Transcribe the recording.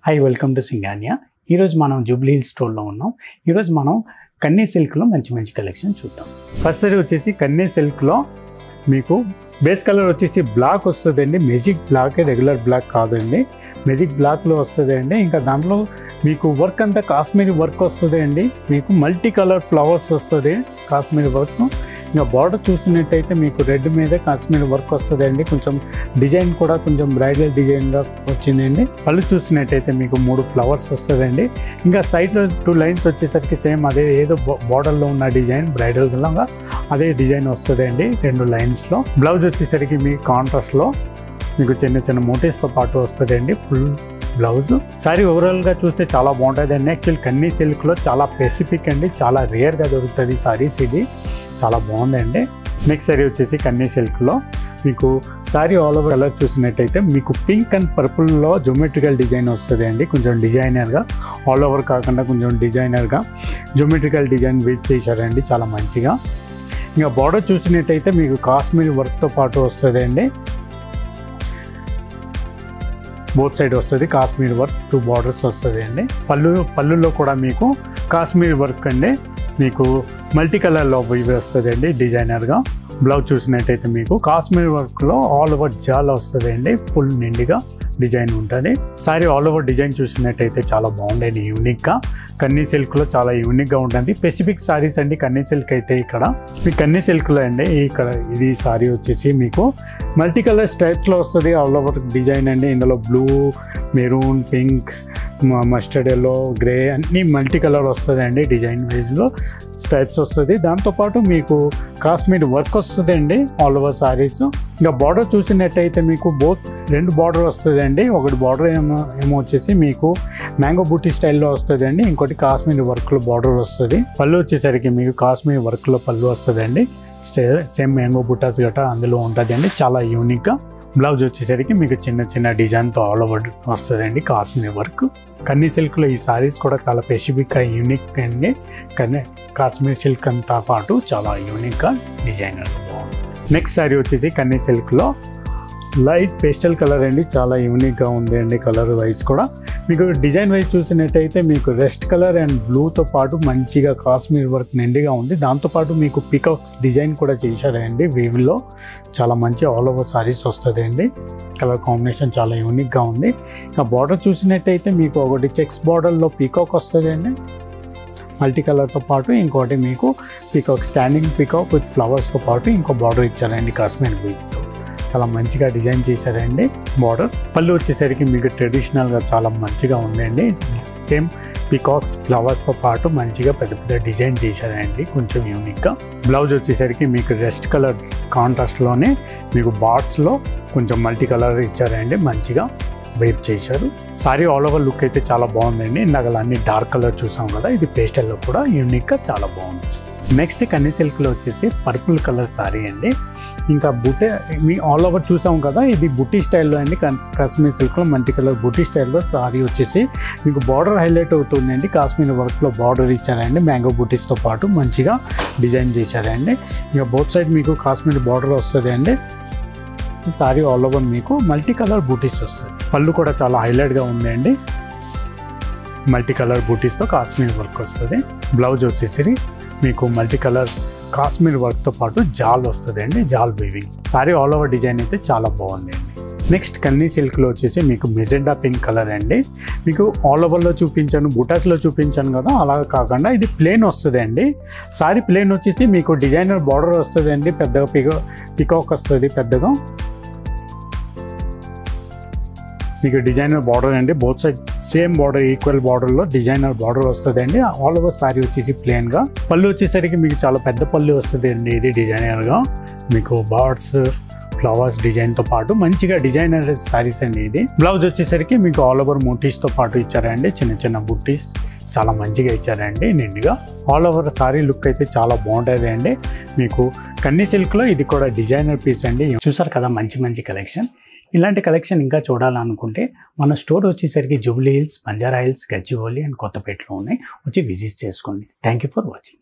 Hi welcome to Singhania. ఈరోజు మనం Jubilee hills స్టోర్లో ఉన్నాం. ఈరోజు మనం కన్నీ సిల్క్లో మంచి కలెక్షన్ చూద్దాం. ఫస్ట్ వచ్చేసి కన్నీ సిల్క్లో మీకు బేస్ కలర్ వచ్చేసి బ్లాక్ వస్తుందండి. మెజిక్ బ్లాక్, రెగ్యులర్ బ్లాక్ కాదండి, మెజిక్ బ్లాక్లో వస్తుంది అండి. ఇంకా దాంట్లో మీకు వర్క్ అంతా కాశ్మీరీ వర్క్ వస్తుంది అండి. మీకు మల్టీ కలర్ ఫ్లవర్స్ వస్తుంది కాశ్మీరీ వర్క్. ఇంకా బార్డర్ చూసినట్టయితే మీకు రెడ్ మీద కాశ్మీరీ వర్క్ వస్తుంది అండి. కొంచెం డిజైన్ కూడా కొంచెం బ్రైడల్ డిజైన్గా వచ్చిందండి. పళ్ళు చూసినట్టయితే మీకు 3 ఫ్లవర్స్ వస్తుందండి. ఇంకా సైడ్లో 2 లైన్స్ వచ్చేసరికి సేమ్ అదే ఏదో బార్డర్లో ఉన్న డిజైన్ బ్రైడల్ లాగా అదే డిజైన్ వస్తుంది అండి 2 లైన్స్లో. బ్లౌజ్ వచ్చేసరికి మీ కాంట్రాస్ట్లో మీకు చిన్న మోటివ్స్తో పాటు వస్తుంది అండి ఫుల్ బ్లౌజ్. సారీ ఓవరాల్గా చూస్తే చాలా బాగుంటుంది అండి. యాక్చువల్ కన్నీ సిల్క్లో చాలా స్పెసిఫిక్ అండి, చాలా రేర్గా దొరుకుతుంది సారీస్. ఇది చాలా బాగుందండి. నెక్స్ట్ సారీ వచ్చేసి కన్నీ సిల్క్లో మీకు సారీ ఆల్ ఓవర్ కలర్ చూసినట్టయితే మీకు పింక్ అండ్ పర్పుల్లో జోమెట్రికల్ డిజైన్ వస్తుంది అండి. కొంచెం డిజైనర్గా, ఆల్ ఓవర్ కాకుండా కొంచెం డిజైనర్గా జోమెట్రికల్ డిజైన్ వెయిట్ చేశారండి చాలా మంచిగా. ఇంకా బార్డర్ చూసినట్టయితే మీకు కాశ్మీర్ వర్క్తో పాటు వస్తుంది అండి. బోత్ సైడ్ వస్తుంది కాశ్మీర్ వర్క్, 2 బార్డర్స్ వస్తుంది అండి. పళ్ళులో కూడా మీకు కాశ్మీర్ వర్క్ అండి, మీకు మల్టీ కలర్లో ఇవి వస్తుంది అండి డిజైనర్గా. బ్లౌజ్ చూసినట్టయితే మీకు కాశ్మీర్ వర్క్లో ఆల్ ఓవర్ జాల్ వస్తుంది అండి, ఫుల్ నిండిగా డిజైన్ ఉంటుంది. సారీ ఆల్ ఓవర్ డిజైన్ చూసినట్టయితే చాలా బాగుండేది, యూనిక్గా. కన్నీ సిల్క్లో చాలా యూనిక్గా ఉంటుంది. స్పెసిఫిక్ సారీస్ అండి కన్నీ సిల్క్ అయితే. ఇక్కడ మీ కన్నీ సిల్క్లో అండి ఇక్కడ ఇది సారీ వచ్చేసి మీకు మల్టీ కలర్ స్ట్రైప్స్లో వస్తుంది ఆల్ ఓవర్ డిజైన్ అండి. ఇందులో blue, maroon, pink, mustard yellow, grey అన్నీ మల్టీ కలర్ వస్తుంది అండి. డిజైన్ వైజ్లో స్ట్రైప్స్ వస్తుంది. దాంతోపాటు మీకు కాశ్మీర్ వర్క్ వస్తుంది అండి ఆల్ ఓవర్ సారీస్. ఇంకా బార్డర్ చూసినట్టయితే మీకు 2 బార్డర్ వస్తుంది అండి. ఒకటి బార్డర్ ఏమో వచ్చేసి మీకు మ్యాంగో బూటీ స్టైల్లో వస్తుంది అండి, ఇంకోటి కాశ్మీర్ వర్క్లో బార్డర్ వస్తుంది. పళ్ళు వచ్చేసరికి మీకు కాశ్మీర్ వర్క్లో పళ్ళు వస్తుంది అండి. సేమ్ మ్యాంగో బూటాస్ గట్రా అందులో ఉంటుంది అండి, చాలా యూనిక్గా. బ్లౌజ్ వచ్చేసరికి మీకు చిన్న డిజైన్తో ఆల్ ఓవర్ వస్తుందండి కాశ్మీర్ వర్క్. కన్నీ సిల్క్లో ఈ సారీస్ కూడా చాలా స్పెసిఫిక్గా యూనిక్ అండి. కానీ కాశ్మీర్ సిల్క్ అంతా పాటు చాలా యూనిక్గా డిజైనర్. నెక్స్ట్ సారీ వచ్చేసి కన్నీ సిల్క్లో లైట్ పేస్టల్ కలర్ అండి, చాలా యూనిక్గా ఉంది అండి కలర్ వైజ్ కూడా. మీకు డిజైన్ వైజ్ చూసినట్టయితే మీకు రెస్ట్ కలర్ అండ్ బ్లూతో పాటు మంచిగా కాశ్మీర్ వర్క్ నిండిగా ఉంది. దాంతోపాటు మీకు పికాక్స్ డిజైన్ కూడా చేశారండి వీవ్లో. చాలా మంచి ఆల్ ఓవర్ సారీస్ వస్తుంది అండి. కలర్ కాంబినేషన్ చాలా యూనిక్గా ఉంది. ఇంకా బార్డర్ చూసినట్టయితే మీకు ఒకటి చెక్స్ బార్డర్లో పీకాక్ వస్తుంది అండి మల్టీ కలర్తో పాటు, ఇంకోటి మీకు పీకాక్ స్టాండింగ్ పీకాక్ విత్ ఫ్లవర్స్తో పాటు ఇంకో బార్డర్ ఇచ్చారండి కాశ్మీర్ వీవ్తో. చాలా మంచిగా డిజైన్ చేశారండి బార్డర్. పళ్ళు వచ్చేసరికి మీకు ట్రెడిషనల్గా చాలా మంచిగా ఉందండి. సేమ్ పీకాక్స్ ఫ్లవర్స్తో పాటు మంచిగా పెద్ద డిజైన్ చేశారండి కొంచెం యూనిక్గా. బ్లౌజ్ వచ్చేసరికి మీకు రెస్ట్ కలర్ కాంట్రాస్ట్లోనే మీకు బార్డ్స్లో కొంచెం మల్టీ కలర్ ఇచ్చారండి, మంచిగా వేవ్ చేశారు. సారీ ఆల్ ఓవర్ లుక్ అయితే చాలా బాగుందండి. ఇందాక అన్ని డార్క్ కలర్ చూసాం కదా, ఇది పేస్టల్లో కూడా యూనిక్గా చాలా బాగుంది. నెక్స్ట్ కన్నీ సిల్క్లో వచ్చేసి పర్పుల్ కలర్ సారీ అండి. ఇంకా బుట్టే మీ ఆల్ ఓవర్ చూసాం కదా, ఇది బుట్టి స్టైల్లో అండి. కాశ్మీర్ సిల్క్లో మల్టీ కలర్ బుట్టి స్టైల్లో సారీ వచ్చేసి మీకు బార్డర్ హైలైట్ అవుతుందండి. కాశ్మీర్ వర్క్లో బార్డర్ ఇచ్చారండి, మ్యాంగో బుట్టీస్తో పాటు మంచిగా డిజైన్ చేశారండి. ఇంకా బోత్ సైడ్ మీకు కాశ్మీర్ బార్డర్ వస్తుంది అండి. ఈ సారీ ఆల్ ఓవర్ మీకు మల్టీ కలర్ బూటీస్ వస్తుంది. పళ్ళు కూడా చాలా హైలైట్గా ఉందండి, మల్టీ కలర్ బూటీస్తో కాశ్మీర్ వర్క్ వస్తుంది. బ్లౌజ్ వచ్చేసి మీకు మల్టీ కలర్ కాశ్మీర్ వర్క్తో పాటు జాల్ వస్తుంది అండి, జాల్ weaving. Sari all over design అయితే చాలా బాగుంది అండి. నెక్స్ట్ కన్నీ సిల్క్లో వచ్చేసి మీకు మెజెండా పింక్ కలర్ అండి. మీకు ఆల్ ఓవర్లో చూపించాను, బుటాస్లో చూపించాను కదా, అలా కాకుండా ఇది ప్లేన్ వస్తుంది అండి. సారీ ప్లేన్ వచ్చేసి మీకు డిజైనర్ బార్డర్ వస్తుంది అండి, పెద్దగా పికాక్ వస్తుంది పెద్దగా. మీకు డిజైనర్ బార్డర్ అండి, both side same border equal బార్డర్లో డిజైనర్ బార్డర్ వస్తుంది అండి. ఆల్ ఓవర్ సారీ వచ్చేసి ప్లెయిన్గా. పళ్ళు వచ్చేసరికి మీకు చాలా పెద్ద పళ్ళు వస్తుంది అండి, ఇది డిజైనర్గా. మీకు బర్డ్స్, ఫ్లవర్స్ డిజైన్తో పాటు మంచిగా డిజైనర్ సారీస్ అండి ఇది. బ్లౌజ్ వచ్చేసరికి మీకు ఆల్ ఓవర్ మోటీస్తో పాటు ఇచ్చారండి, చిన్న బుట్టీస్ చాలా మంచిగా ఇచ్చారండి నిండుగా. ఆల్ ఓవర్ సారీ లుక్ అయితే చాలా బాగుంటుంది అండి. మీకు కన్నీ సిల్క్లో ఇది కూడా డిజైనర్ పీస్ అండి. చూసారు కదా మంచి కలెక్షన్. ఇలాంటి కలెక్షన్ ఇంకా చూడాలనుకుంటే మన స్టోర్ వచ్చేసరికి Jubilee Hills, Banjara Hills, Gachibowli and కొత్తపేటలో ఉన్నాయి. వచ్చి విజిట్ చేసుకోండి. Thank you for watching.